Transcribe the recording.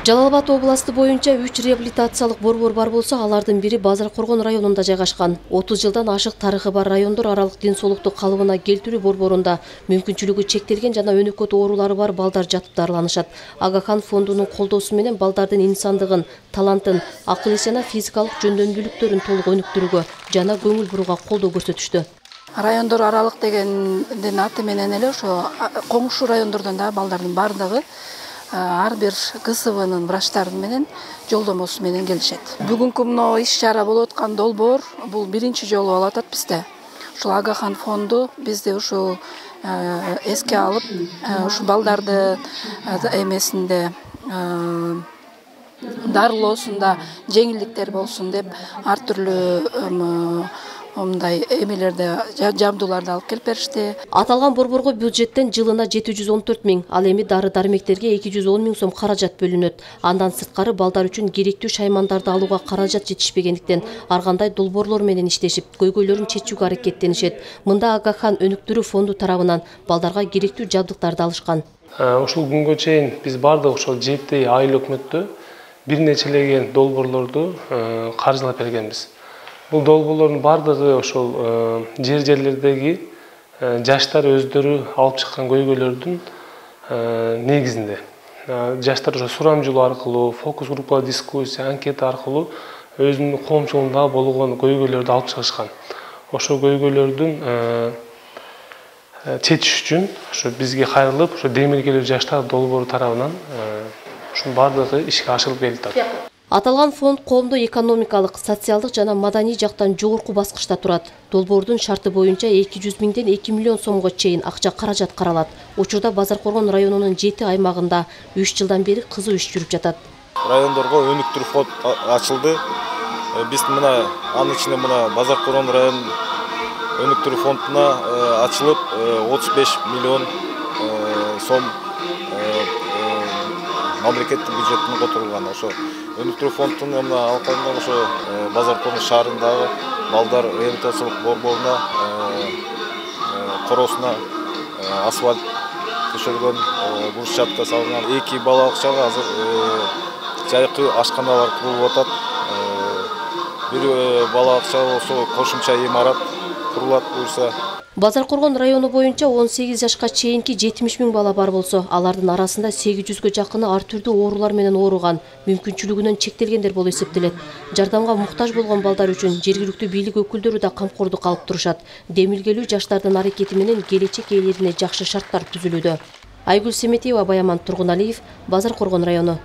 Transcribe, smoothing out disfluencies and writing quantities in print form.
Жалал Абад областы боюнча 3 реабилитациялык борбор бар болсо, алардын бири Базар Коргон районунда жайгашкан. 30 жылдан ашык тарыхы бар райондор аралык ден соолукту калыбына келтирүү борборунда мүмкүнчүлүгү чектелген жана өнөкөт оорулары бар балдар жатып дарыланышат. Агахан фондунун колдоосу менен балдардын инсандыгын, талантын, акыл эс жана физикалык жөндөмдүүлүктөрүн толук өнүктүрүүгө жана көңүл бурууга колдоо көрсөтүштү. Райондор аралык дегендин аты менен эле ошо коңшу райондордон да балдардын бардыгы ар бир КСВнын врачтары менен жолдомосу менен келишет. Бүгүнкү мына иш-чара болуп аткан долбоор бул биринчи жолу болуп атат бизде. Ушул Агахан фонду бизде ушул эске алып, ушу балдарды эмесинде дарылоосунда жеңилдиктер болсун деп ар түрлүү мындай эмелерди жабдууларды алып келип беришти. Аталган борборго бюджеттен жылына 714 000, ал эми дары-дармектерге 210 000 сом каражат бөлүнөт. Андан сырткары балдар үчүн керектүү шаймандарды алууга каражат жетишпегендиктен ар кандай долбоорлор менен иштешип, көйгөйлөрүн чечүүгө аракеттенишет. Мында Агахан өнүктүрүү фонду тарабынан балдарга керектүү жабдыктарды алышкан. Ушул күнгө чейин биз бардык ошол жети айыл өкмөттө бир нечелеген долбоорлорду каржылап бергенбиз. Бул долбоорлордун бардыгы ошол жерлердеги жаштар өздөрү алып чыккан көйгөйлөрдүн негизинде. Жаштар ошо сурамжылоо аркылуу, фокус группа дискуссия, анкета аркылуу өзүнүн коомчулугунда болгон көйгөйлөрдү алып чыгышкан. Ошол көйгөйлөрдүн чечиш үчүн ошо бизге кайрылып, ошо демилгелүү жаштар долбоору тарабынан ушунун бардыгы ишке ашырылып келатат. Аталган фонд коомдо экономикалык, социалдык жана маданий жактан жогорку баскычта турат. Долбоордун шарты боюнча 200 000ден 2 миллион сомго чейин акча каражат каралат. Учурда Базар Коргон районунун 7 аймагында 3 жылдан бери кызуу иш жүрүп жатат. Райондорго өнүктүрүү фонд ачылды. Биз мына анын ичинде мына Базар Коргон район өнүктүрүү фондуна ачылып 35 миллион сом мамлекеттик бюджеттен которулган. Ошо өнүктүрүү фондунун мына алкагында ошо Базар Коргон шаарындагы балдар реабилитациялык борборуна короосуна асфальт төшөлгөн, брусчатка салынган. 2 балабакчага азыр жайкы ашканалар курулуп атат. Бир балабакчага болсо кошумча имарат курулат буюрса. Базар Коргон району боюнча 18 жашка чейинки 70 000 бала бар болсо, алардын арасында 800гө жакыны ар түрдүү оорулар менен ооруган, мүмкүнчүлүгүнөн чектелгендер болуп эсептелет. Жардамга муктаж болгон балдар үчүн жергиликтүү бийлик өкүлдөрү да камкордук алып турушат. Демилгелүү жаштардын аракети менен келечек ээлерине жакшы шарттар түзүлүүдө. Айгүл Семетиева, Баяман Тургуналиев, Базар Коргон району.